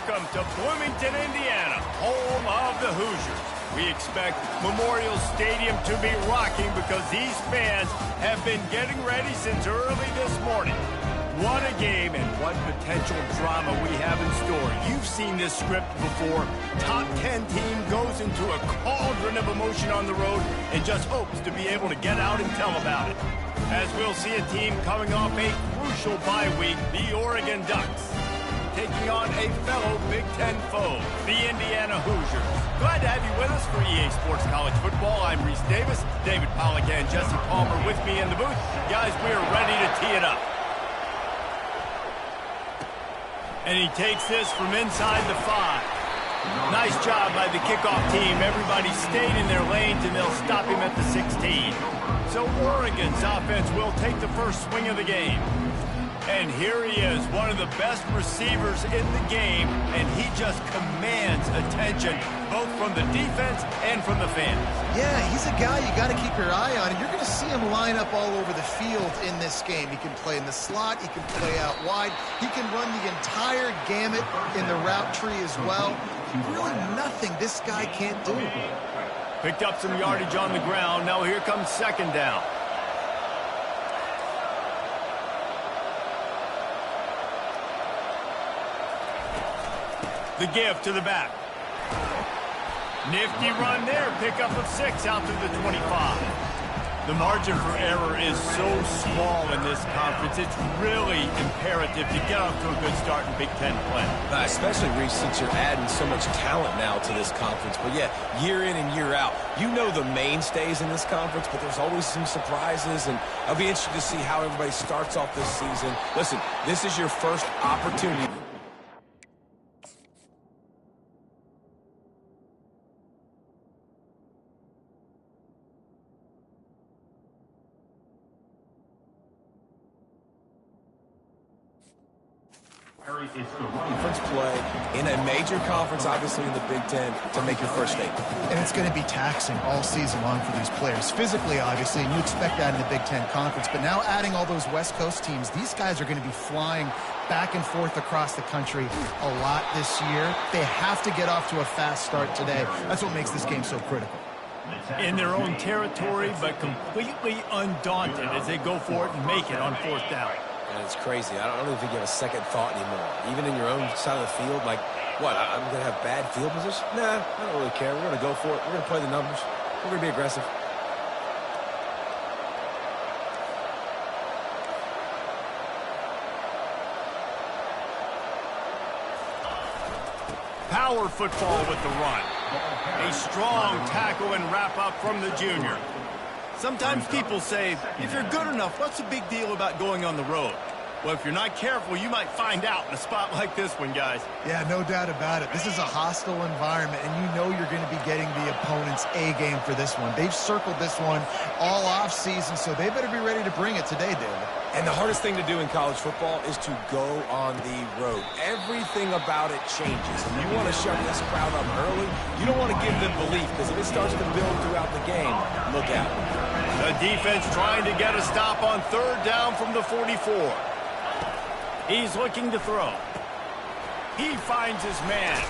Welcome to Bloomington, Indiana, home of the Hoosiers. We expect Memorial Stadium to be rocking because these fans have been getting ready since early this morning. What a game and what potential drama we have in store. You've seen this script before. Top 10 team goes into a cauldron of emotion on the road and just hopes to be able to get out and tell about it. As we'll see a team coming off a crucial bye week, the Oregon Ducks, taking on a fellow Big Ten foe, the Indiana Hoosiers. Glad to have you with us for EA Sports College Football. I'm Reese Davis, David Pollack and Jesse Palmer with me in the booth. Guys, we are ready to tee it up. And he takes this from inside the 5. Nice job by the kickoff team. Everybody stayed in their lanes, and they'll stop him at the 16. So Oregon's offense will take the first swing of the game. And here he is, one of the best receivers in the game, and he just commands attention, both from the defense and from the fans. Yeah, he's a guy you got to keep your eye on, and you're going to see him line up all over the field in this game. He can play in the slot, he can play out wide, he can run the entire gamut in the route tree as well. Really nothing this guy can't do. Picked up some yardage on the ground. Now here comes second down. The give to the back. Nifty run there. Pickup of 6 out to the 25. The margin for error is so small in this conference. It's really imperative to get off to a good start in Big Ten play. Especially, Reece, since you're adding so much talent now to this conference. But, yeah, year in and year out, you know the mainstays in this conference, but there's always some surprises, and I'll be interested to see how everybody starts off this season. Listen, this is your first opportunity. Conference play in a major conference, obviously in the Big Ten, to make your first statement. And it's going to be taxing all season long for these players. Physically, obviously, and you expect that in the Big Ten Conference. But now adding all those West Coast teams, these guys are going to be flying back and forth across the country a lot this year. They have to get off to a fast start today. That's what makes this game so critical. In their own territory, but completely undaunted as they go for it and make it on fourth down. And it's crazy. I don't even think you have a second thought anymore. Even in your own side of the field, like, what, I'm going to have bad field position? Nah, I don't really care. We're going to go for it. We're going to play the numbers. We're going to be aggressive. Power football with the run. A strong tackle and wrap up from the junior. Sometimes people say, if you're good enough, what's the big deal about going on the road? Well, if you're not careful, you might find out in a spot like this one, guys. Yeah, no doubt about it. This is a hostile environment, and you know you're going to be getting the opponent's A-game for this one. They've circled this one all off-season, so they better be ready to bring it today, David. And the hardest thing to do in college football is to go on the road. Everything about it changes. And you want to shut this crowd up early. You don't want to give them belief, because if it starts to build throughout the game, look out. The defense trying to get a stop on third down from the 44. He's looking to throw. He finds his man.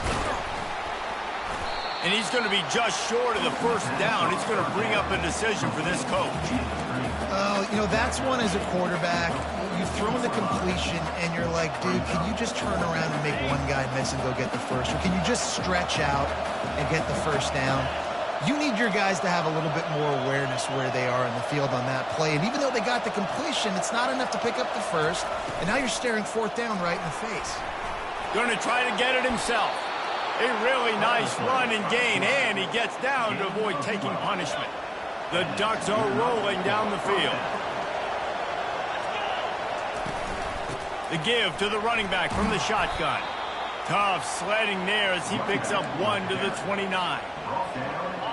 And he's going to be just short of the first down. It's going to bring up a decision for this coach. You know, that's one as a quarterback. You've thrown the completion, and you're like, dude, can you just turn around and make one guy miss and go get the first? Or can you just stretch out and get the first down? You need your guys to have a little bit more awareness where they are in the field on that play. And even though they got the completion, it's not enough to pick up the first. And now you're staring fourth down right in the face. Going to try to get it himself. A really nice run and gain, and he gets down to avoid taking punishment. The Ducks are rolling down the field. The give to the running back from the shotgun. Tough sledding there as he picks up 1 to the 29.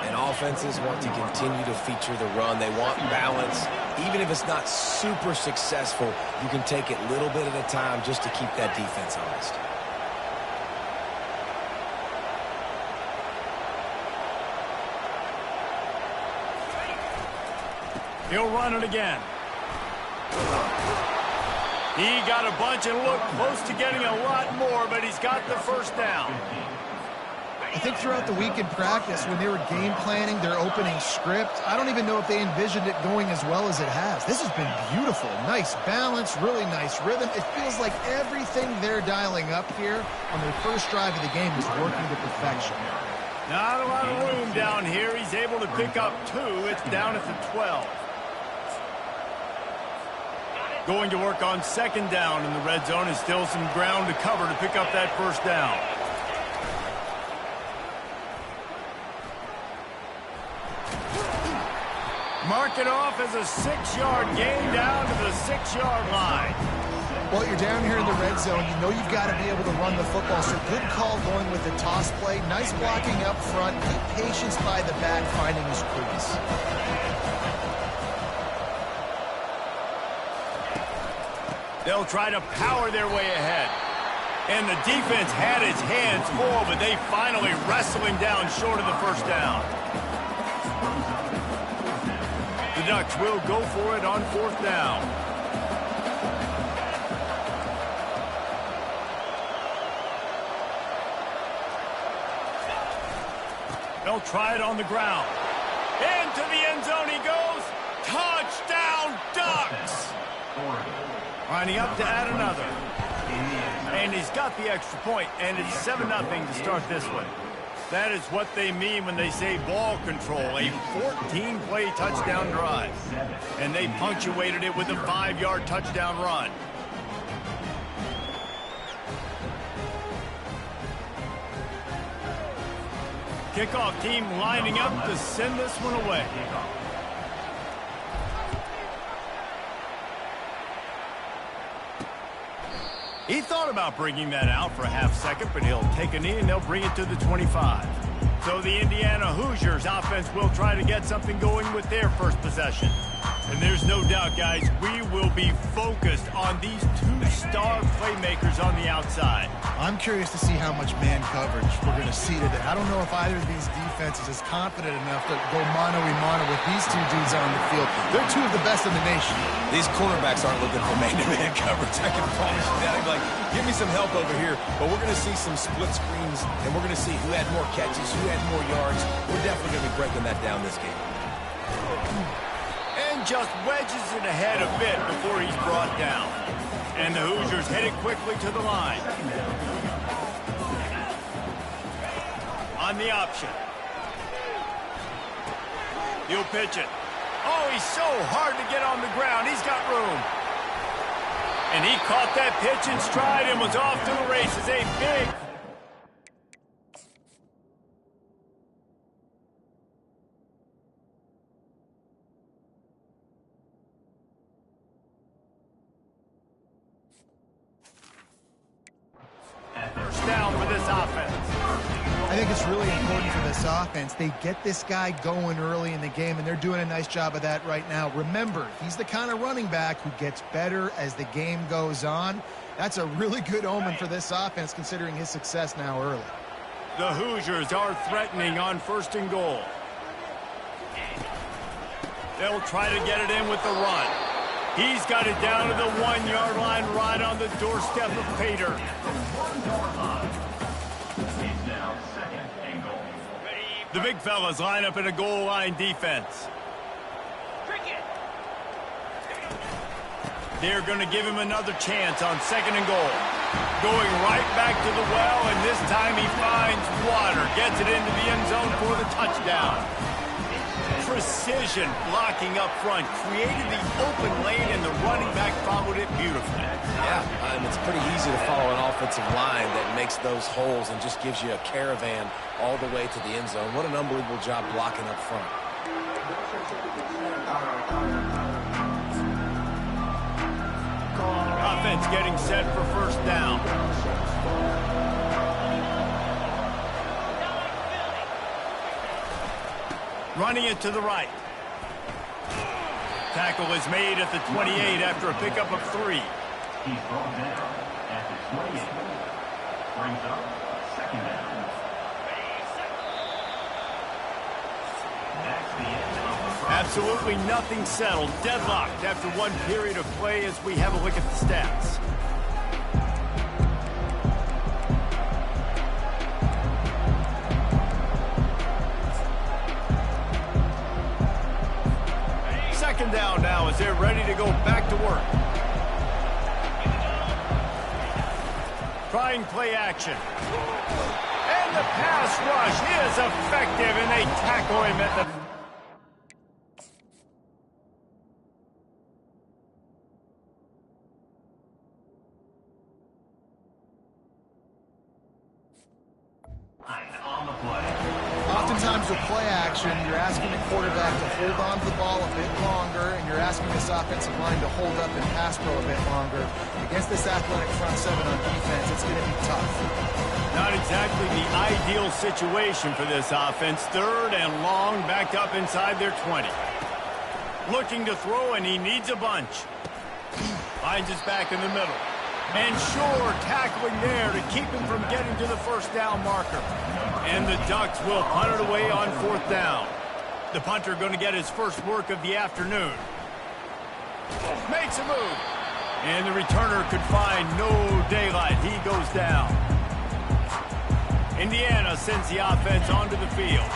And offenses want to continue to feature the run. They want balance. Even if it's not super successful, you can take it little bit at a time just to keep that defense honest. He'll run it again. He got a bunch and looked close to getting a lot more, but he's got the first down. I think throughout the week in practice, when they were game planning their opening script, I don't even know if they envisioned it going as well as it has. This has been beautiful. Nice balance, really nice rhythm. It feels like everything they're dialing up here on their first drive of the game is working to perfection. Not a lot of room down here. He's able to pick up 2. It's down at the 12. Going to work on second down in the red zone, and still some ground to cover to pick up that first down. Mark it off as a 6-yard gain down to the 6-yard line. Well, you're down here in the red zone. You know you've got to be able to run the football, so good call going with the toss play. Nice blocking up front. Keep patience by the back, finding his crease. They'll try to power their way ahead. And the defense had its hands full, but they finally wrestle him down short of the first down. The Ducks will go for it on fourth down. They'll try it on the ground. Into the end zone he goes. Touchdown, Ducks! Lining up to add another. And he's got the extra point, and it's 7-0 to start this one. That is what they mean when they say ball control, a 14-play touchdown drive. And they punctuated it with a 5-yard touchdown run. Kickoff team lining up to send this one away. He thought about bringing that out for a half second, but he'll take a knee and they'll bring it to the 25. So the Indiana Hoosiers offense will try to get something going with their first possession. And there's no doubt, guys, we will be focused on these 2 star playmakers on the outside. I'm curious to see how much man coverage we're going to see today. I don't know if either of these defenses is confident enough to go mano-a-mano with these 2 dudes on the field. They're 2 of the best in the nation. These cornerbacks aren't looking for man-to-man coverage. I can promise you that. Like, give me some help over here. But we're going to see some split screens, and we're going to see who had more catches, who had more yards. We're definitely going to be breaking that down this game. And just wedges it ahead a bit before he's brought down. And the Hoosiers headed quickly to the line. On the option. He'll pitch it. Oh, he's so hard to get on the ground. He's got room. And he caught that pitch in stride and was off to the races. A big... first down for this offense. I think it's really important for this offense. They get this guy going early in the game, and they're doing a nice job of that right now. Remember, he's the kind of running back who gets better as the game goes on. That's a really good omen for this offense, considering his success now early. The Hoosiers are threatening on first and goal. They'll try to get it in with the run. He's got it down to the 1-yard line right on the doorstep of Pater. The big fellas line up in a goal line defense. They're going to give him another chance on second and goal. Going right back to the well, and this time he finds water. Gets it into the end zone for the touchdown. Precision blocking up front. Created the open lane, and the running back followed it beautifully. Yeah, and it's pretty easy to follow an offensive line that makes those holes and just gives you a caravan all the way to the end zone. What an unbelievable job blocking up front. Offense getting set for first down. Running it to the right. Tackle is made at the 28 after a pickup of 3. He's brought down at the 28. Brings up second down. At Absolutely nothing settled. Deadlocked after one period of play as we have a look at the stats. Second down now as they're ready to go back to work. Trying play action. And the pass rush is effective, and they tackle him at the... On the play. Oftentimes with play action, you're asking the quarterback to hold on to the ball a bit longer, and you're asking this offensive line to hold up and pass pro a bit longer. Against this athletic front seven on defense, it's going to be tough. Not exactly the ideal situation for this offense. Third and long, backed up inside their 20. Looking to throw, and he needs a bunch. Finds his back in the middle. And sure, tackling there to keep him from getting to the first down marker. And the Ducks will punt it away on fourth down. The punter going to get his first work of the afternoon. Makes a move. And the returner could find no daylight. He goes down. Indiana sends the offense onto the field.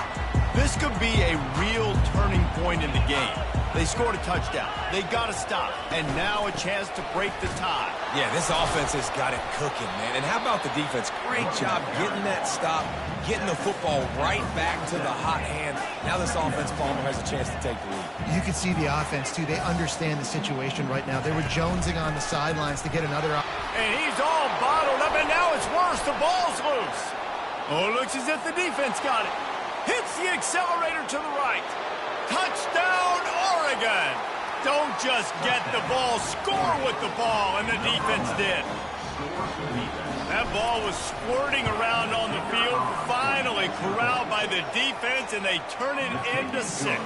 This could be a real turning point in the game. They scored a touchdown. They got to stop. And now a chance to break the tie. Yeah, this offense has got it cooking, man. And how about the defense? Great job getting that stop, getting the football right back to the hot hand. Now this offense, Palmer, has a chance to take the lead. You can see the offense, too. They understand the situation right now. They were jonesing on the sidelines to get another... And he's all bottled up, and now it's worse. The ball's loose. Oh, looks as if the defense got it. Hits the accelerator to the right. Touchdown, Oregon. Don't just get the ball, score with the ball, and the defense did. That ball was squirting around on the field, finally corralled by the defense, and they turn it into 6.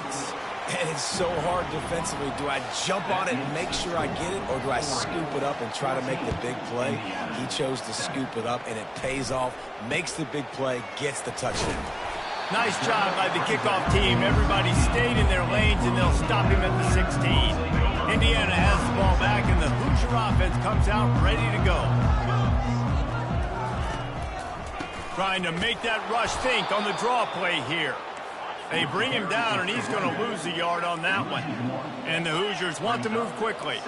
And it's so hard defensively. Do I jump on it and make sure I get it, or do I scoop it up and try to make the big play? He chose to scoop it up, and it pays off, makes the big play, gets the touchdown. Nice job by the kickoff team. Everybody stayed in their lanes, and they'll stop him at the 16. Indiana has the ball back, and the Hoosier offense comes out ready to go. Trying to make that rush think on the draw play here. They bring him down, and he's going to lose a yard on that one. And the Hoosiers want to move quickly.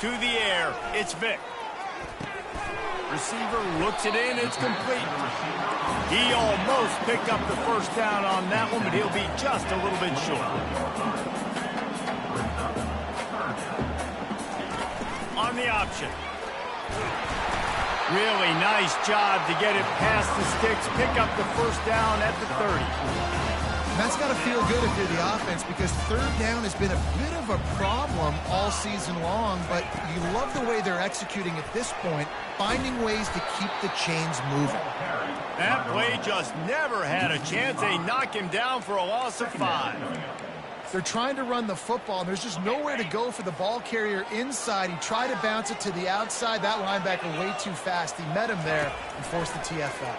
To the air, it's Vick. Receiver looks it in, it's complete. He almost picked up the first down on that one, but he'll be just a little bit short. On the option. Really nice job to get it past the sticks, pick up the first down at the 30. That's got to feel good if you're the offense, because third down has been a bit of a problem all season long, but you love the way they're executing at this point, finding ways to keep the chains moving. That play just never had a chance. They knock him down for a loss of 5. They're trying to run the football, and there's just nowhere to go for the ball carrier inside. He tried to bounce it to the outside. That linebacker way too fast. He met him there and forced the TFL.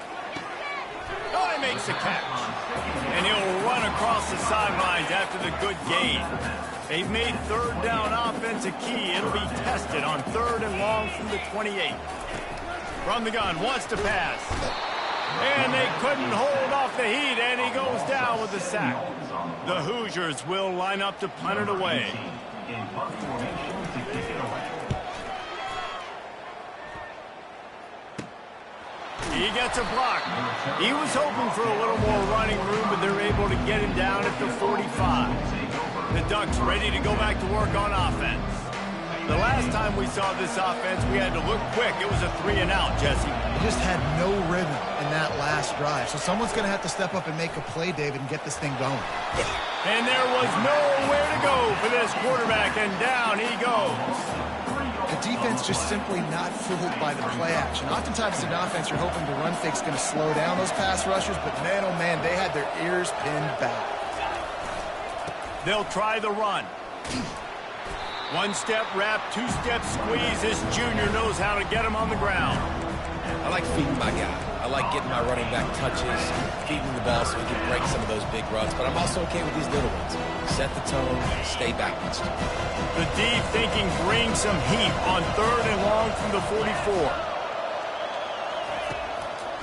Oh, he makes the catch. And he'll run across the sidelines after the good gain. They've made third down offense a key. It'll be tested on third and long from the 28. From the gun, wants to pass. And they couldn't hold off the heat, and he goes down with the sack. The Hoosiers will line up to punt it away. He gets a block. He was hoping for a little more running room, but they're able to get him down at the 45. The Ducks ready to go back to work on offense. The last time we saw this offense, we had to look quick. It was a 3-and-out, Jesse. They just had no rhythm in that last drive. So someone's going to have to step up and make a play, David, and get this thing going. And there was nowhere to go for this quarterback, and down he goes. The defense just simply not fooled by the play action. Oftentimes as an offense, you're hoping the run fake's going to slow down those pass rushers, but man, oh man, they had their ears pinned back. They'll try the run. One-step wrap, two-step squeeze. This junior knows how to get him on the ground. I like feeding my guy. I I like getting my running back touches, feeding the ball so he can break some of those big runs, but I'm also okay with these little ones. Set the tone, stay balanced. The deep thinking brings some heat on 3rd and long from the 44.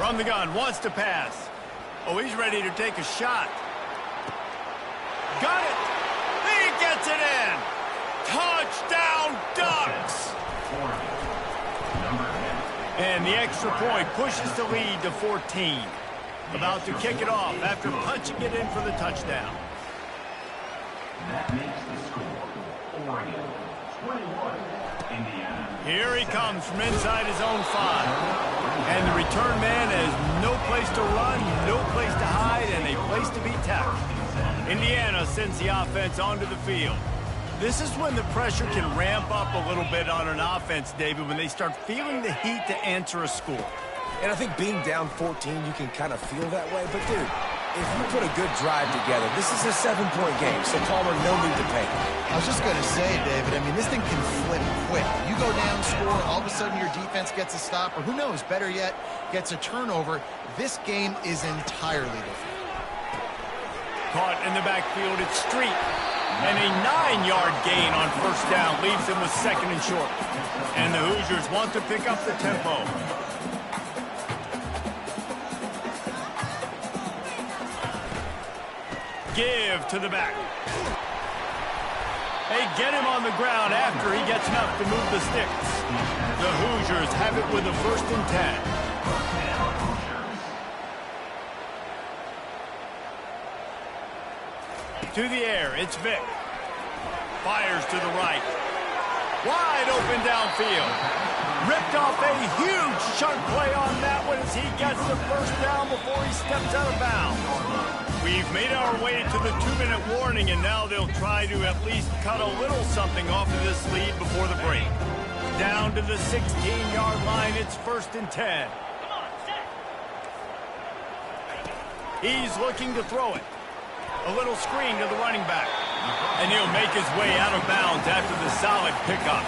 From the gun, wants to pass. Oh, he's ready to take a shot. Got it! He gets it in! Touchdown Ducks! And the extra point pushes the lead to 14. About to kick it off after punching it in for the touchdown. That makes the score Oregon 21, Indiana. Here he comes from inside his own 5. And the return man has no place to run, no place to hide, and a place to be tackled. Indiana sends the offense onto the field. This is when the pressure can ramp up a little bit on an offense, David, when they start feeling the heat to answer a score. And I think being down 14, you can kind of feel that way. But, dude, if you put a good drive together, this is a 7-point game, so Palmer, no need to panic. I was just going to say, David, I mean, this thing can flip quick. You go down, score, all of a sudden your defense gets a stop, or who knows, better yet, gets a turnover. This game is entirely different. Caught in the backfield, it's Street. And a 9-yard gain on 1st down leaves him with 2nd and short. And the Hoosiers want to pick up the tempo. Give to the back. They get him on the ground after he gets enough to move the sticks. The Hoosiers have it with a 1st and 10. To the air, it's Vic. Fires to the right. Wide open downfield. Ripped off a huge chunk play on that one as he gets the 1st down before he steps out of bounds. We've made our way to the 2-minute warning, and now they'll try to at least cut a little something off of this lead before the break. Down to the 16-yard line, it's 1st and 10. He's looking to throw it. A little screen to the running back. And he'll make his way out of bounds after the solid pickup.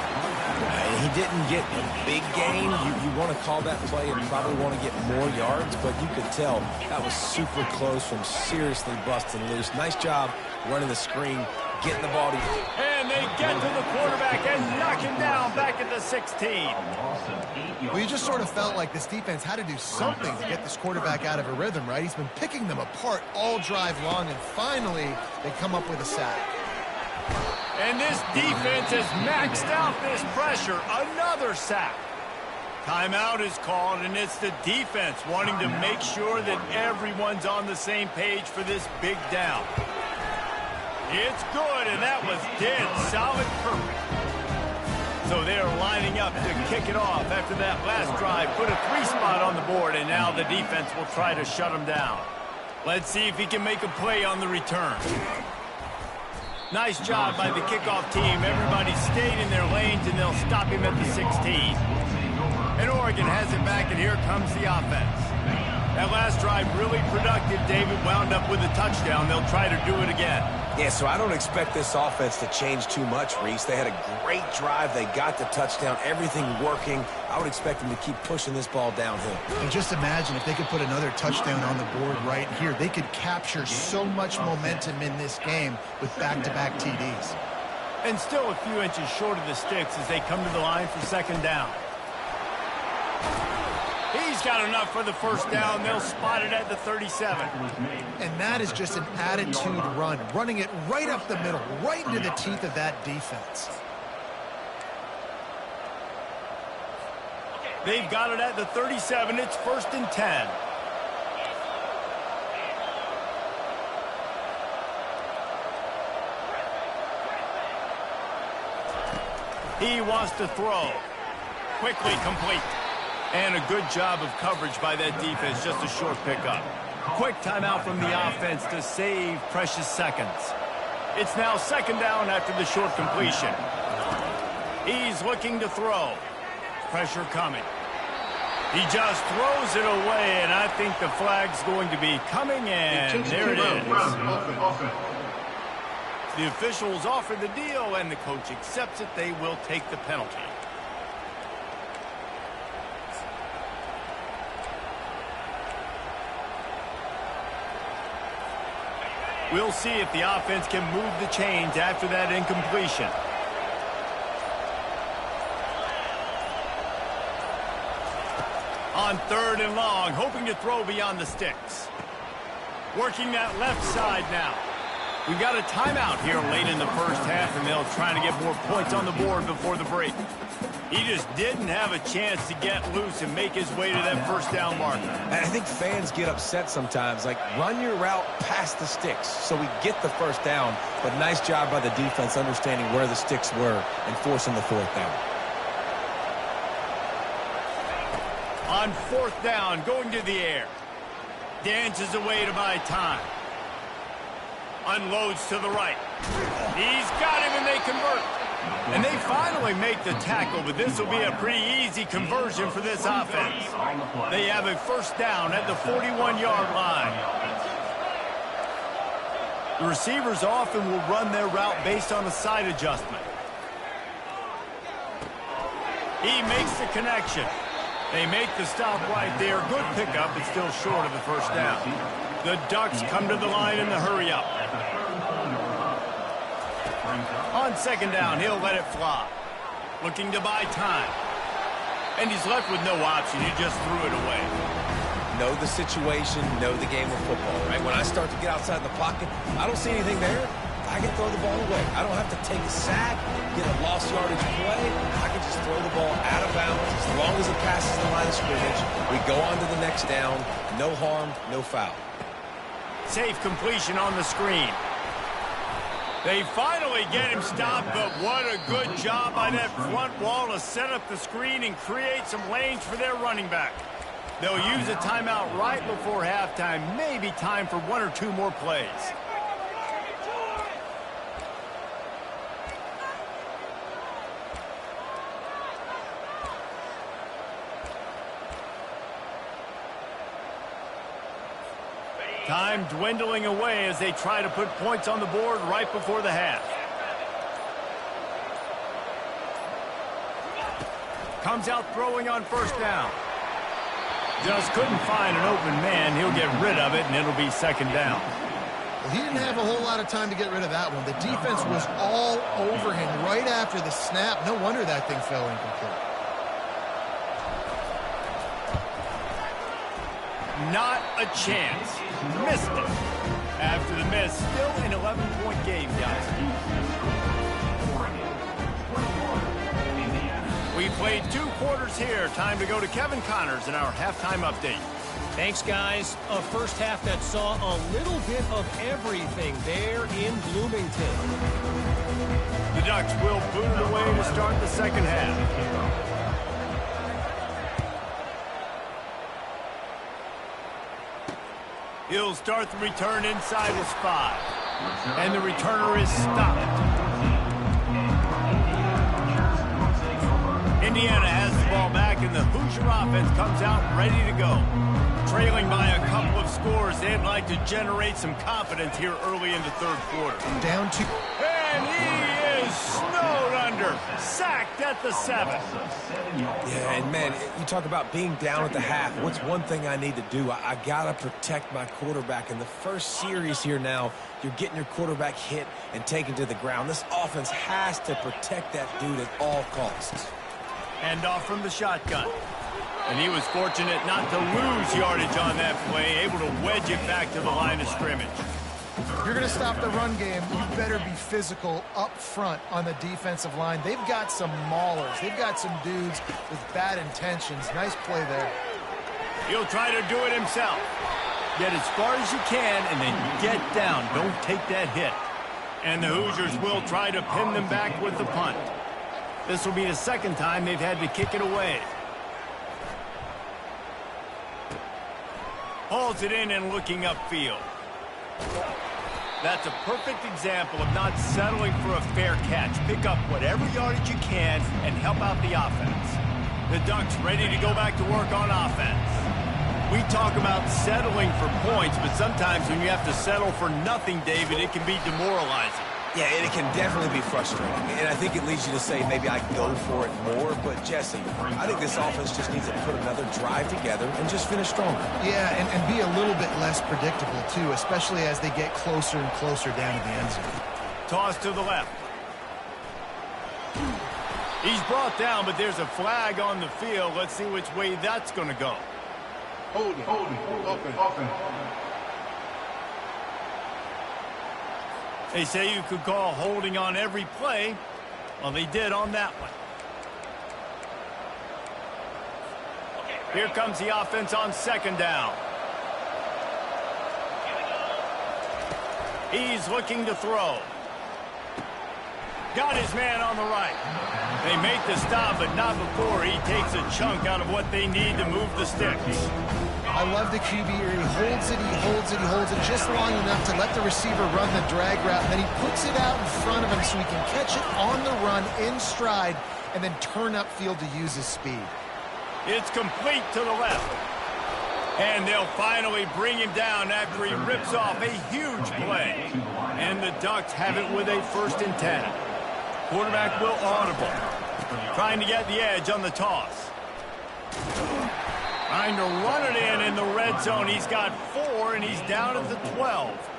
He didn't get a big gain. You want to call that play and probably want to get more yards, but you could tell that was super close from seriously busting loose. Nice job running the screen, getting the ball to you. And they get to the quarterback and knock him down back at the 16. Well, you just sort of felt like this defense had to do something to get this quarterback out of a rhythm, right? He's been picking them apart all drive long, and finally they come up with a sack. And this defense has maxed out this pressure. Another sack. Timeout is called, and it's the defense wanting to make sure that everyone's on the same page for this big down. It's good, and that was dead solid perfect. So they're lining up to kick it off after that last drive. Put a 3 spot on the board, and now the defense will try to shut him down. Let's see if he can make a play on the return. Nice job by the kickoff team. Everybody stayed in their lanes, and they'll stop him at the 16. And Oregon has it back, and here comes the offense. That last drive really productive. David wound up with a touchdown. They'll try to do it again. Yeah, so I don't expect this offense to change too much, Reese. They had a great drive. They got the touchdown. Everything working. I would expect them to keep pushing this ball downhill. And just imagine if they could put another touchdown on the board right here. They could capture so much momentum in this game with back-to-back TDs. And still a few inches short of the sticks as they come to the line for 2nd down. He's got enough for the 1st down. They'll spot it at the 37. And that is just an attitude run, running it right up the middle, right into the teeth of that defense. They've got it at the 37. It's 1st and 10. He wants to throw. Quickly complete. And a good job of coverage by that defense. Just a short pickup. Quick timeout from the offense to save precious seconds. It's now 2nd down after the short completion. He's looking to throw. Pressure coming. He just throws it away, and I think the flag's going to be coming, and there it is. The officials offer the deal, and the coach accepts it. They will take the penalty. We'll see if the offense can move the chains after that incompletion. On 3rd and long, hoping to throw beyond the sticks. Working that left side now. We've got a timeout here late in the first half, and they'll try to get more points on the board before the break. He just didn't have a chance to get loose and make his way to that first down marker. And I think fans get upset sometimes, like run your route past the sticks so we get the first down, but nice job by the defense understanding where the sticks were and forcing the 4th down. On 4th down, going to the air. Dances away to buy time. Unloads to the right. He's got him, and they convert. And they finally make the tackle, but this will be a pretty easy conversion for this offense. They have a first down at the 41-yard line. The receivers often will run their route based on a side adjustment. He makes the connection. They make the stop right there. Good pickup, but still short of the first down. The Ducks come to the line in the hurry-up. On 2nd down, he'll let it fly. Looking to buy time. And he's left with no option. He just threw it away. Know the situation, know the game of football, right? When I start to get outside the pocket, I don't see anything there. I can throw the ball away. I don't have to take a sack, get a lost yardage play. I can just throw the ball out of bounds. As long as it passes the line of scrimmage, we go on to the next down. No harm, no foul. Safe completion on the screen. They finally get him stopped, but what a good job by that front wall to set up the screen and create some lanes for their running back. They'll use a timeout right before halftime. Maybe time for 1 or 2 more plays. Time dwindling away as they try to put points on the board right before the half. Comes out throwing on first down. Just couldn't find an open man. He'll get rid of it, and it'll be 2nd down. Well, he didn't have a whole lot of time to get rid of that one. The defense was all over him right after the snap. No wonder that thing fell incomplete. Not a chance. Missed it. After the miss, still an 11-point game, guys. We played 2 quarters here. Time to go to Kevin Connors in our halftime update. Thanks, guys. A first half that saw a little bit of everything there in Bloomington. The Ducks will boot it away to start the 2nd half. He'll start the return inside his 5. And the returner is stopped. Indiana has the ball back, and the Hoosier offense comes out ready to go. Trailing by a couple of scores, they'd like to generate some confidence here early in the 3rd quarter. Down to... And he is snowed under. Sacked at the 7. Yeah, and man, you talk about being down at the half. What's one thing I need to do? I got to protect my quarterback. In the first series here now, you're getting your quarterback hit and taken to the ground. This offense has to protect that dude at all costs. Hand off from the shotgun. And he was fortunate not to lose yardage on that play, able to wedge it back to the line of scrimmage. If you're going to stop the run game, you better be physical up front on the defensive line. They've got some maulers. They've got some dudes with bad intentions. Nice play there. He'll try to do it himself. Get as far as you can and then get down. Don't take that hit. And the Hoosiers will try to pin them back with the punt. This will be the 2nd time they've had to kick it away. Hauls it in and looking upfield. That's a perfect example of not settling for a fair catch. Pick up whatever yardage you can and help out the offense. The Ducks ready to go back to work on offense. We talk about settling for points, but sometimes when you have to settle for nothing, David, it can be demoralizing. Yeah, and it can definitely be frustrating. And I think it leads you to say maybe I go for it more. But, Jesse, I think this offense just needs to put another drive together and just finish stronger. Yeah, and be a little bit less predictable, too, especially as they get closer and closer down to the end zone. Toss to the left. He's brought down, but there's a flag on the field. Let's see which way that's going to go. Hold it, open. They say you could call holding on every play. Well, they did on that one. Here comes the offense on second down. He's looking to throw. Got his man on the right. They make the stop, but not before he takes a chunk out of what they need to move the sticks. I love the QB here. He holds it just long enough to let the receiver run the drag route, and then he puts it out in front of him so he can catch it on the run in stride and then turn upfield to use his speed. It's complete to the left. And they'll finally bring him down after he rips off a huge play. And the Ducks have it with a 1st and 10. Quarterback will audible. Trying to get the edge on the toss. Trying to run it in the red zone. He's got 4, and he's down at the 12.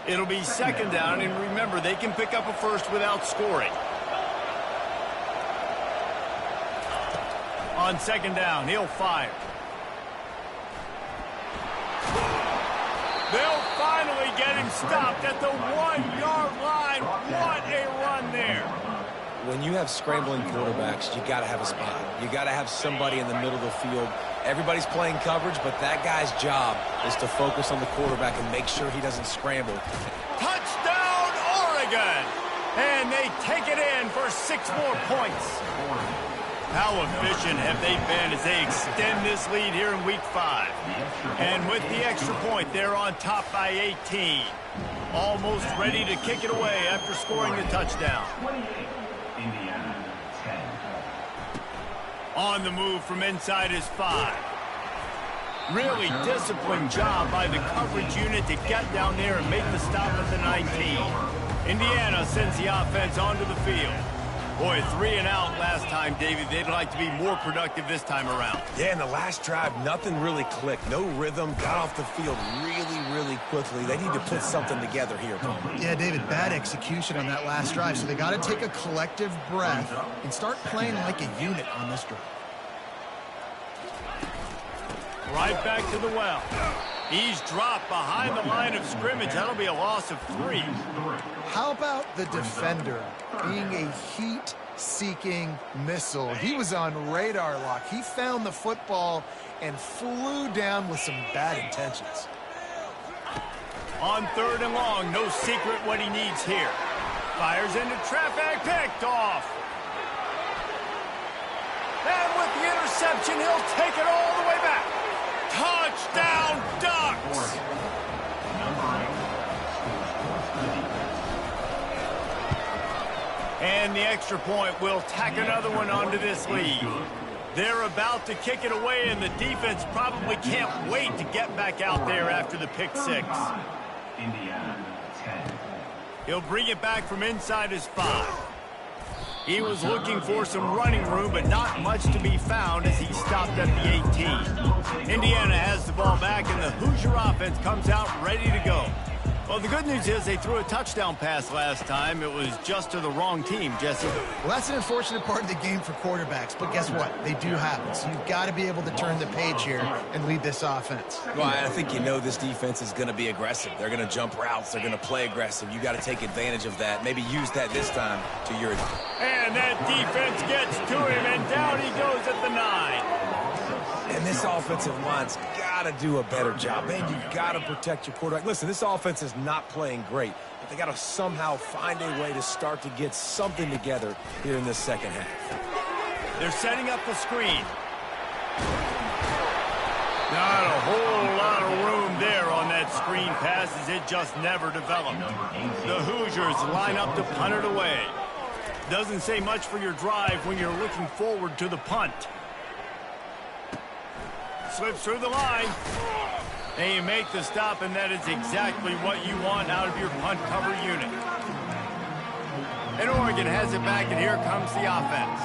It'll be 2nd down, and remember, they can pick up a first without scoring. On 2nd down, he'll fire. They'll finally get him stopped at the 1-yard line. What a run there. When you have scrambling quarterbacks, you got to have a spot. You got to have somebody in the middle of the field. Everybody's playing coverage, but that guy's job is to focus on the quarterback and make sure he doesn't scramble. Touchdown, Oregon! And they take it in for 6 more points. How efficient have they been as they extend this lead here in Week 5? And with the extra point, they're on top by 18. Almost ready to kick it away after scoring the touchdown. Indiana 10. On the move from inside his 5. Really disciplined job by the coverage unit to get down there and make the stop at the 19. Indiana sends the offense onto the field. Boy, 3 and out last time, David. They'd like to be more productive this time around. Yeah, in the last drive, nothing really clicked. No rhythm. Got off the field really quickly. They need to put something together here, Palmer. Yeah, David, bad execution on that last drive, so they got to take a collective breath and start playing like a unit on this drive. Right back to the well. He's dropped behind the line of scrimmage. That'll be a loss of 3. How about the defender being a heat-seeking missile? He was on radar lock. He found the football and flew down with some bad intentions. On 3rd and long, no secret what he needs here. Fires into traffic, picked off. And with the interception, he'll take it all the way back. Touchdown, Ducks! And the extra point will tack another one onto this lead. They're about to kick it away, and the defense probably can't wait to get back out there after the pick 6. Indiana 10. He'll bring it back from inside his 5. He was looking for some running room, but not much to be found as he stopped at the 18. Indiana has the ball back, and the Hoosier offense comes out ready to go. Well, the good news is they threw a touchdown pass last time. It was just to the wrong team, Jesse. Well, that's an unfortunate part of the game for quarterbacks, but guess what? They do happen, so you've got to be able to turn the page here and lead this offense. Well, I think you know this defense is going to be aggressive. They're going to jump routes. They're going to play aggressive. You got to take advantage of that. Maybe use that this time to your advantage. And that defense gets to him, and down he goes at the 9. And this offensive line's got to do a better job. Man, you've got to protect your quarterback. Listen, this offense is not playing great, but they got to somehow find a way to start to get something together here in this second half. They're setting up the screen. Not a whole lot of room there on that screen pass as it just never developed. The Hoosiers line up to punt it away. Doesn't say much for your drive when you're looking forward to the punt. Slips through the line. And you make the stop, and that is exactly what you want out of your punt cover unit. And Oregon has it back, and here comes the offense.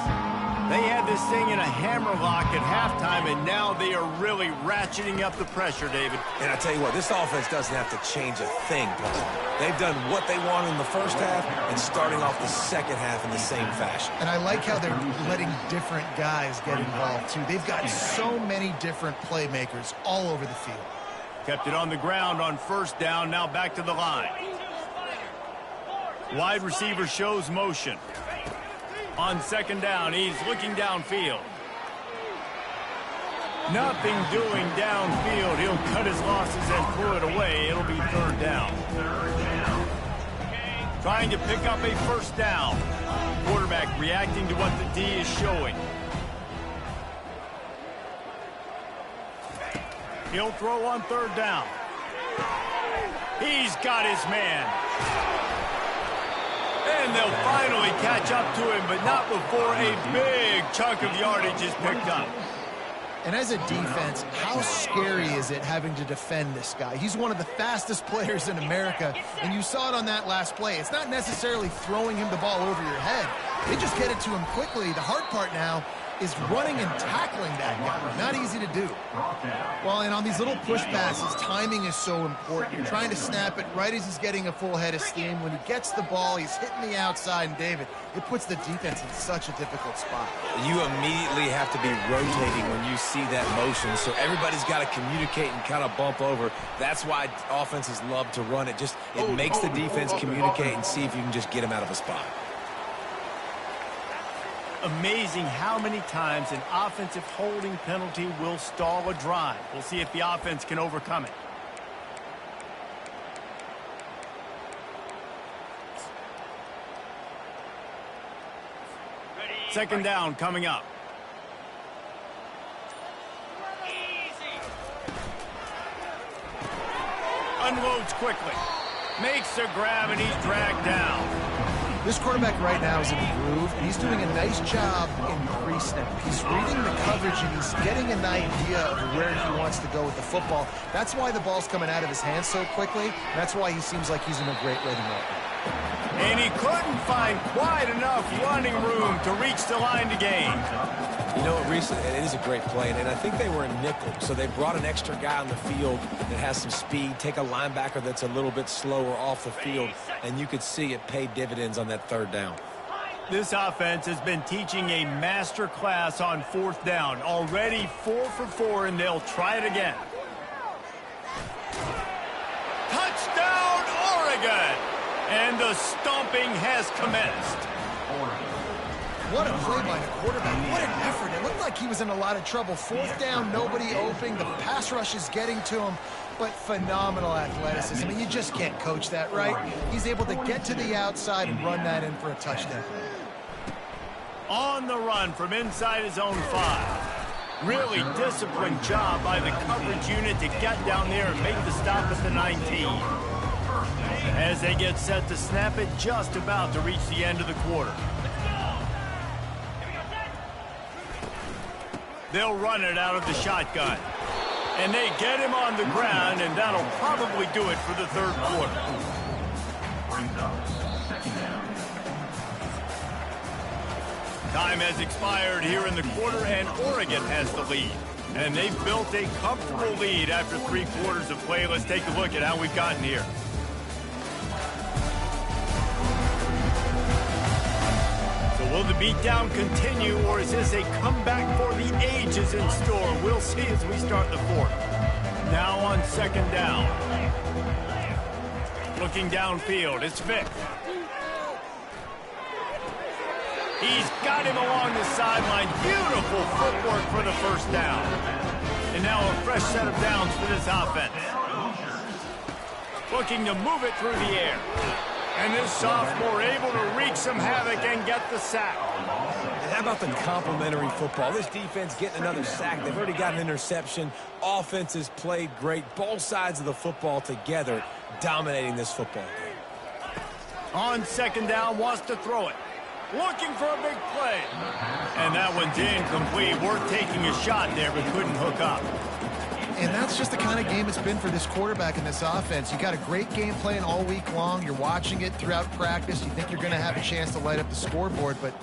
They had this thing in a hammerlock at halftime, and now they are really ratcheting up the pressure, David. And I tell you what, this offense doesn't have to change a thing, Paul. They've done what they wanted in the first half and starting off the second half in the same fashion. And I like how they're letting different guys get involved, too. They've got so many different playmakers all over the field. Kept it on the ground on first down, now back to the line. Wide receiver shows motion. On second down, he's looking downfield. Nothing doing downfield. He'll cut his losses and pull it away. It'll be third down. Trying to pick up a first down. Quarterback reacting to what the D is showing. He'll throw on third down. He's got his man. And they'll finally catch up to him, but not before a big chunk of yardage is picked up. And as a defense, how scary is it having to defend this guy? He's one of the fastest players in America, and you saw it on that last play. It's not necessarily throwing him the ball over your head. They just get it to him quickly. The hard part now is running and tackling that guy. Not easy to do. Well, and on these little push passes, timing is so important. You're trying to snap it right as he's getting a full head of steam. When he gets the ball, he's hitting the outside, and David, it puts the defense in such a difficult spot. You immediately have to be rotating when you see that motion, so everybody's got to communicate and kind of bump over. That's why offenses love to run it. It makes the defense communicate and see if you can just get him out of a spot. Amazing how many times an offensive holding penalty will stall a drive. We'll see if the offense can overcome it. Second down coming up. Unloads quickly. Makes a grab, and he's dragged down. This quarterback right now is in a groove, and he's doing a nice job in pre-snap. He's reading the coverage, and he's getting an idea of where he wants to go with the football. That's why the ball's coming out of his hands so quickly. That's why he seems like he's in a great rhythm right now. And he couldn't find quite enough running room to reach the line to gain. You know, it is a great play, and I think they were in nickel, so they brought an extra guy on the field that has some speed, take a linebacker that's a little bit slower off the field, and you could see it pay dividends on that third down. This offense has been teaching a master class on fourth down. Already 4 for 4, and they'll try it again. Touchdown, Oregon! And the stomping has commenced. What a play by the quarterback. What an effort. It looked like he was in a lot of trouble. Fourth down, nobody open. The pass rush is getting to him, but phenomenal athleticism. I mean, you just can't coach that, right? He's able to get to the outside and run that in for a touchdown. On the run from inside his own 5. Really disciplined job by the coverage unit to get down there and make the stop at the 19. As they get set to snap it, just about to reach the end of the quarter. They'll run it out of the shotgun. And they get him on the ground, and that'll probably do it for the third quarter. Time has expired here in the quarter, and Oregon has the lead. And they've built a comfortable lead after 3 quarters of play. Let's take a look at how we've gotten here. Will the beatdown continue, or is this a comeback for the ages in store? We'll see as we start the fourth. Now on second down. Looking downfield, it's Vick. He's got him along the sideline. Beautiful footwork for the first down. And now a fresh set of downs for this offense. Looking to move it through the air. And this sophomore able to wreak some havoc and get the sack. And how about the complimentary football? This defense getting another sack. They've already got an interception. Offense has played great. Both sides of the football together dominating this football game. On second down, wants to throw it. Looking for a big play. And that one's incomplete. Worth taking a shot there, but couldn't hook up. And that's just the kind of game it's been for this quarterback and this offense. You got a great game plan all week long. You're watching it throughout practice. You think you're going to have a chance to light up the scoreboard, but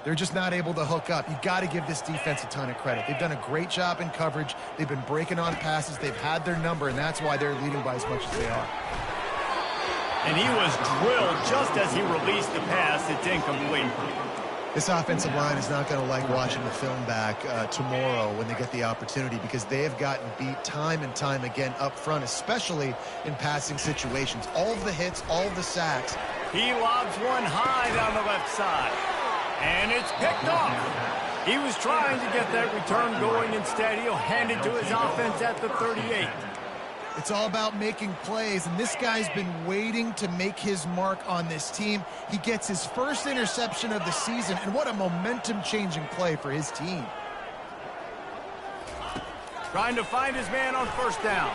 they're just not able to hook up. You've got to give this defense a ton of credit. They've done a great job in coverage. They've been breaking on passes. They've had their number, and that's why they're leading by as much as they are. And he was drilled just as he released the pass. It's incomplete. This offensive line is not going to like watching the film back tomorrow when they get the opportunity, because they have gotten beat time and time again up front, especially in passing situations. All of the hits, all of the sacks. He lobs one high down the left side. And it's picked off. He was trying to get that return going. Instead, he'll hand it to his offense at the 38. It's all about making plays, and this guy's been waiting to make his mark on this team. He gets his first interception of the season, and what a momentum-changing play for his team. Trying to find his man on first down.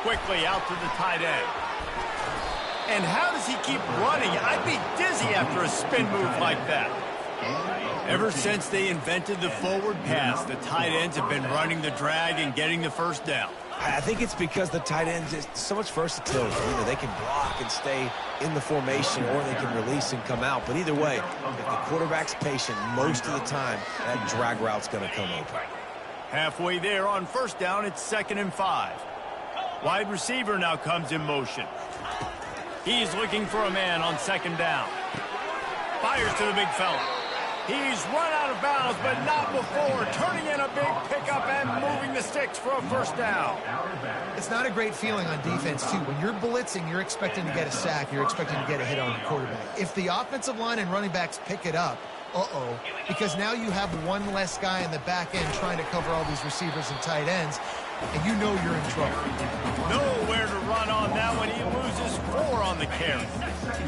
Quickly out to the tight end. And how does he keep running? I'd be dizzy after a spin move like that. Ever since they invented the forward pass, the tight ends have been running the drag and getting the first down. I think it's because the tight ends is so much versatility. You know, they can block and stay in the formation, or they can release and come out. But either way, if the quarterback's patient, most of the time, that drag route's going to come open. Halfway there on first down, it's 2nd and 5. Wide receiver now comes in motion. He's looking for a man on 2nd down. Fires to the big fella. He's run out of bounds, but not before turning in a big pickup and moving the sticks for a first down. It's not a great feeling on defense, too. When you're blitzing, you're expecting to get a sack. You're expecting to get a hit on the quarterback. If the offensive line and running backs pick it up, because now you have one less guy in the back end trying to cover all these receivers and tight ends, and you know you're in trouble. Nowhere to run on that one. He loses 4 on the carry.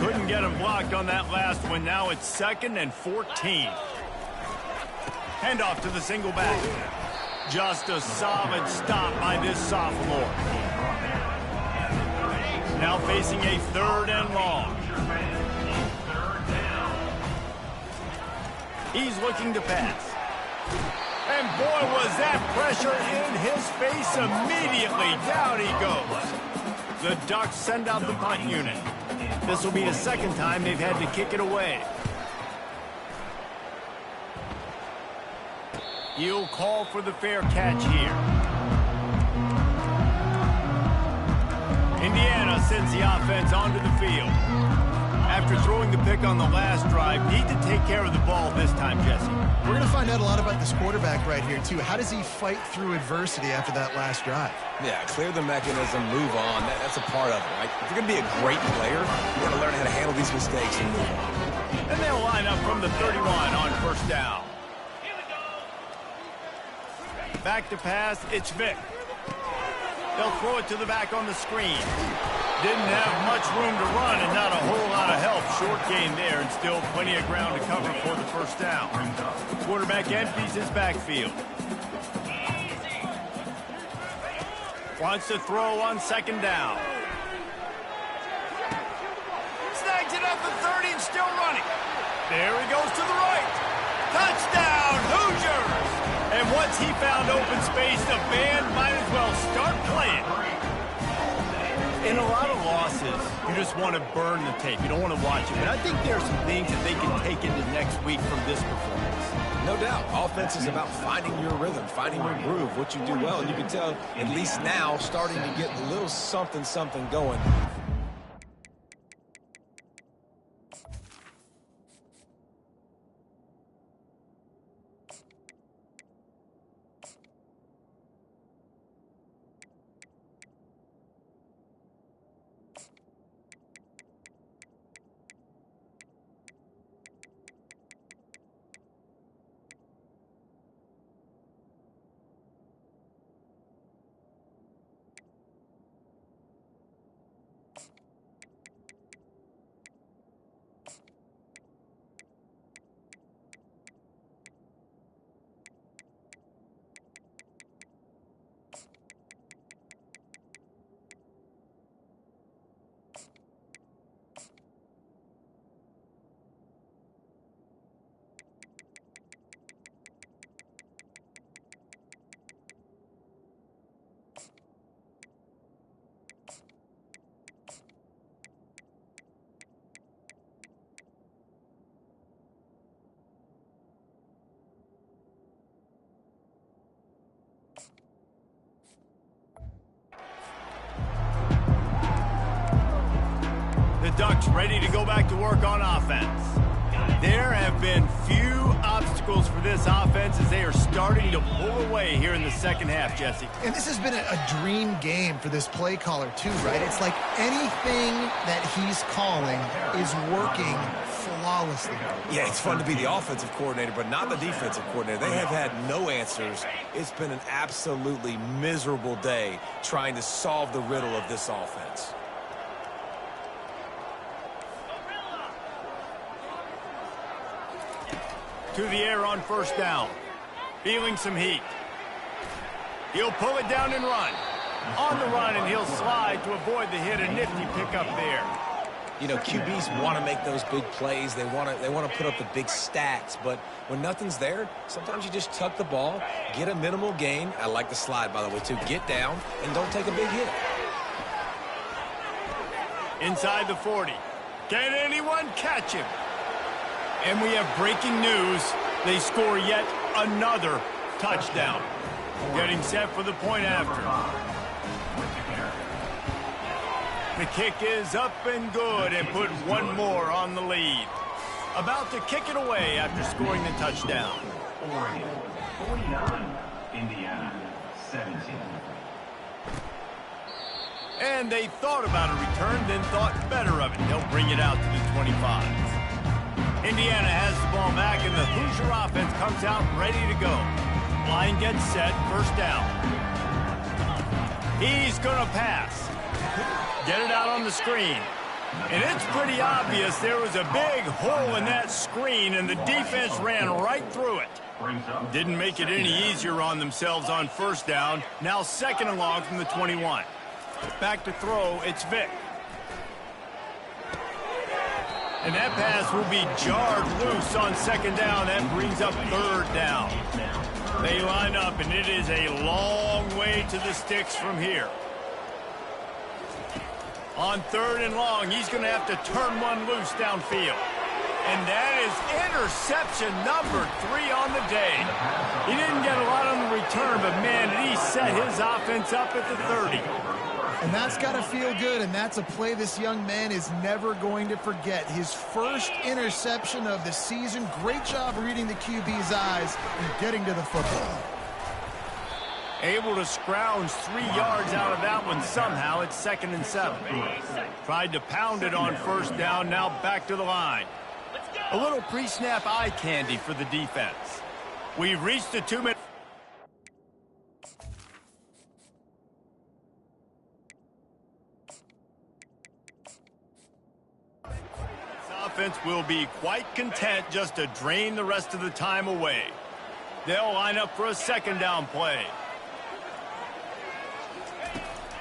Couldn't get him blocked on that last one. Now it's 2nd and 14. Handoff to the single back. Just a solid stop by this sophomore. Now facing a 3rd and long. He's looking to pass. And boy, was that pressure in his face immediately. Down he goes. The Ducks send out the punt unit. This will be the 2nd time they've had to kick it away. He'll call for the fair catch here. Indiana sends the offense onto the field. After throwing the pick on the last drive, need to take care of the ball this time, Jesse. We're going to find out a lot about this quarterback right here, too. How does he fight through adversity after that last drive? Yeah, clear the mechanism, move on. That's a part of it, right? If you're going to be a great player, you got to learn how to handle these mistakes and move on. And they'll line up from the 31 on first down. Back to pass, it's Vic. They'll throw it to the back on the screen. Didn't have much room to run and not a whole lot of help. Short gain there and still plenty of ground to cover for the first down. Quarterback empties his backfield. Wants to throw on 2nd down. Snags it at the 30 and still running. There he goes to the right. Touchdown, Hoosiers! And once he found open space, the band might as well start playing. In a lot of losses, you just want to burn the tape. You don't want to watch it. But I think there are some things that they can take into next week from this performance. No doubt. Offense is about finding your rhythm, finding your groove, what you do well. And you can tell, at least now, starting to get a little something going. Ducks ready to go back to work on offense. There have been few obstacles for this offense as they are starting to pull away here in the second half, Jesse. And this has been a dream game for this play caller too, right? It's like anything that he's calling is working flawlessly. Yeah, it's fun to be the offensive coordinator, but not the defensive coordinator. They have had no answers. It's been an absolutely miserable day trying to solve the riddle of this offense. To the air on first down. Feeling some heat. He'll pull it down and run. On the run, and he'll slide to avoid the hit. A nifty pickup there. You know, QBs want to make those big plays. They want to put up the big stats. But when nothing's there, sometimes you just tuck the ball, get a minimal gain. I like the slide, by the way, too. Get down and don't take a big hit. Inside the 40. Can anyone catch him? And we have breaking news. They score yet another touchdown. Getting set for the point after. The kick is up and good and put one more on the lead. About to kick it away after scoring the touchdown. Oregon 49, Indiana 17. And they thought about a return, then thought better of it. They'll bring it out to the 25. Indiana has the ball back, and the Hoosier offense comes out ready to go. Line gets set, first down. He's going to pass. Get it out on the screen. And it's pretty obvious there was a big hole in that screen, and the defense ran right through it. Didn't make it any easier on themselves on first down. Now second and long from the 21. Back to throw, it's Vic. And that pass will be jarred loose on second down. That brings up third down. They line up, and it is a long way to the sticks from here. On third and long, he's going to have to turn one loose downfield. And that is interception number 3 on the day. He didn't get a lot on the return, but, man, did he set his offense up at the 30. And that's got to feel good, and that's a play this young man is never going to forget. His first interception of the season. Great job reading the QB's eyes and getting to the football. Able to scrounge 3 yards out of that one somehow. It's 2nd and 7. Tried to pound it on first down, now back to the line. A little pre-snap eye candy for the defense. We've reached the 2-minute. Offense will be quite content just to drain the rest of the time away. They'll line up for a second down play.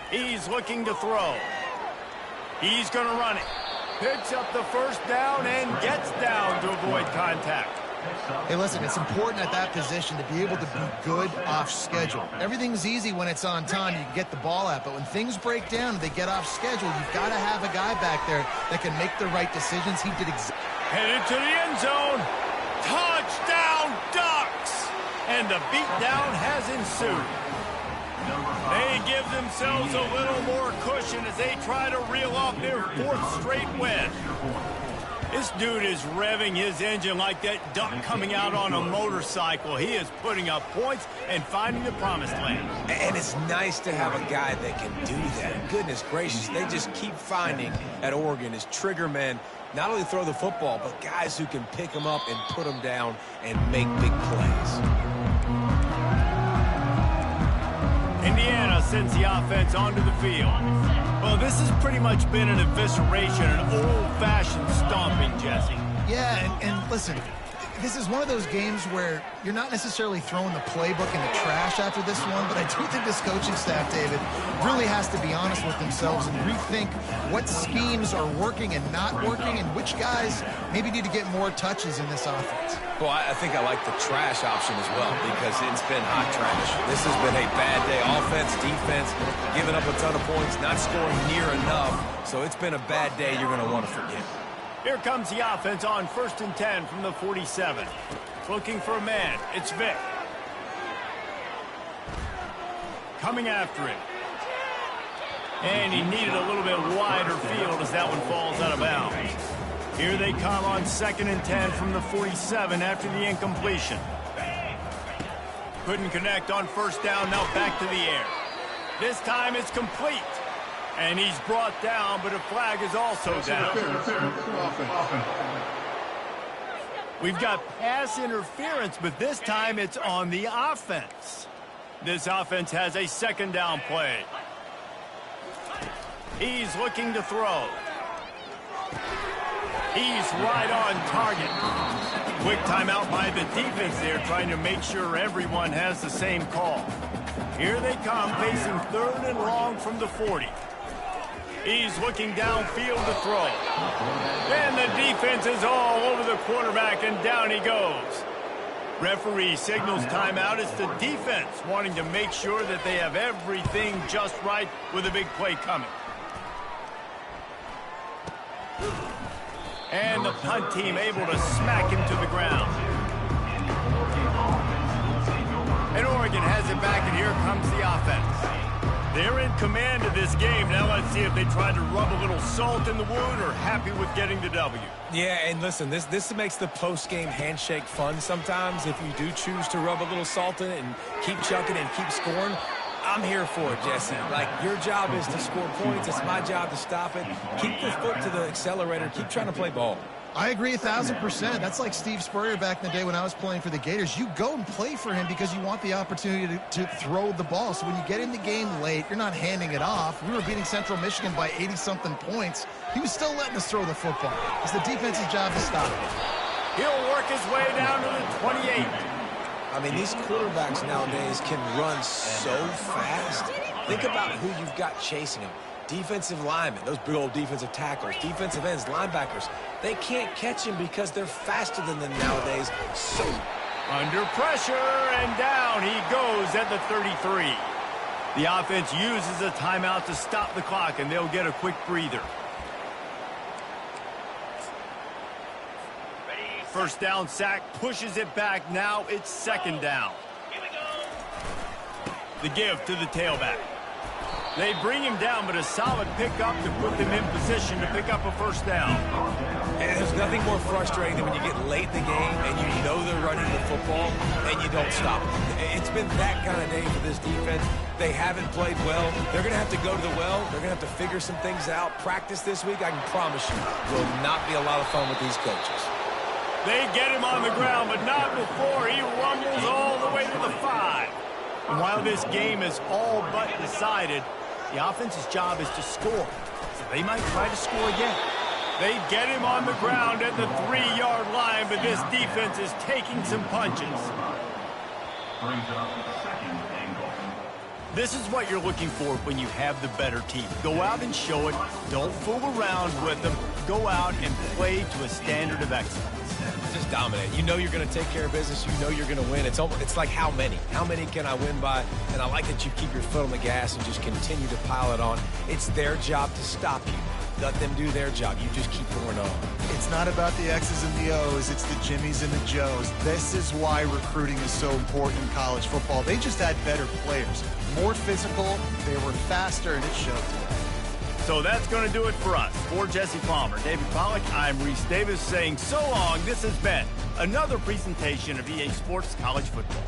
He's looking to throw. He's going to run it. Picks up the first down and gets down to avoid contact. Hey, listen, it's important at that position to be able to be good off schedule. Everything's easy when it's on time. You can get the ball out. But when things break down and they get off schedule, you've got to have a guy back there that can make the right decisions. He did exactly. Headed to the end zone. Touchdown, Ducks! And the beatdown has ensued. They give themselves a little more cushion as they try to reel off their 4th straight win. This dude is revving his engine like that duck coming out on a motorcycle. He is putting up points and finding the promised land. And it's nice to have a guy that can do that. Goodness gracious, they just keep finding at Oregon is trigger men, not only throw the football, but guys who can pick them up and put them down and make big plays. Indiana sends the offense onto the field. Well, this has pretty much been an evisceration, an old-fashioned stomping, Jesse. Yeah, and listen, this is one of those games where you're not necessarily throwing the playbook in the trash after this one, but I do think this coaching staff, David, really has to be honest with themselves and rethink what schemes are working and not working and which guys maybe need to get more touches in this offense. Well, I think I like the trash option as well because it's been hot trash. This has been a bad day. Offense, defense, giving up a ton of points, not scoring near enough. So it's been a bad day you're going to want to forget. Here comes the offense on 1st and 10 from the 47. Looking for a man. It's Vic. Coming after him. And he needed a little bit wider field as that one falls out of bounds. Here they come on 2nd and 10 from the 47 after the incompletion. Couldn't connect on 1st down, now back to the air. This time it's complete. And he's brought down, but a flag is also down. We've got pass interference, but this time it's on the offense. This offense has a 2nd down play. He's looking to throw. He's right on target. Quick timeout by the defense there, trying to make sure everyone has the same call. Here they come, facing 3rd and long from the 40. He's looking downfield to throw. And the defense is all over the quarterback, and down he goes. Referee signals timeout. It's the defense wanting to make sure that they have everything just right with a big play coming. And the punt team able to smack him to the ground. And Oregon has it back, and here comes the offense. They're in command of this game. Now let's see if they try to rub a little salt in the wound or happy with getting the W. Yeah, and listen, this makes the post-game handshake fun sometimes. If you do choose to rub a little salt in it and keep chucking and keep scoring, I'm here for it, Jesse. Like, your job is to score points. It's my job to stop it. Keep the foot to the accelerator. Keep trying to play ball. I agree 1,000%. That's like Steve Spurrier back in the day when I was playing for the Gators. You go and play for him because you want the opportunity to throw the ball. So when you get in the game late, you're not handing it off. We were beating Central Michigan by 80-something points. He was still letting us throw the football. It's the defense's job to stop it. He'll work his way down to the 28. I mean, these quarterbacks nowadays can run so fast. Think about who you've got chasing him. Defensive linemen, those big old defensive tackles, defensive ends, linebackers. They can't catch him because they're faster than them nowadays. So under pressure, and down he goes at the 33. The offense uses a timeout to stop the clock, and they'll get a quick breather. 1st down sack, pushes it back. Now it's 2nd down. The give to the tailback. They bring him down, but a solid pickup to put them in position to pick up a 1st down. And there's nothing more frustrating than when you get late in the game and you know they're running the football and you don't stop them. It's been that kind of day for this defense. They haven't played well. They're going to have to go to the well. They're going to have to figure some things out. Practice this week, I can promise you, will not be a lot of fun with these coaches. They get him on the ground, but not before he rumbles all the way to the 5. And while this game is all but decided, the offense's job is to score. So they might try to score again. They get him on the ground at the 3-yard line, but this defense is taking some punches. Brings up 2nd and goal. This is what you're looking for when you have the better team. Go out and show it. Don't fool around with them. Go out and play to a standard of excellence. Just dominate. You know you're going to take care of business. You know you're going to win. It's like how many? How many can I win by? And I like that you keep your foot on the gas and just continue to pile it on. It's their job to stop you. Let them do their job. You just keep going on. It's not about the X's and the O's. It's the Jimmies and the Joes. This is why recruiting is so important in college football. They just had better players. More physical. They were faster, and it showed today. So that's going to do it for us. For Jesse Palmer, David Pollack, I'm Reese Davis saying so long. This has been another presentation of EA Sports College Football.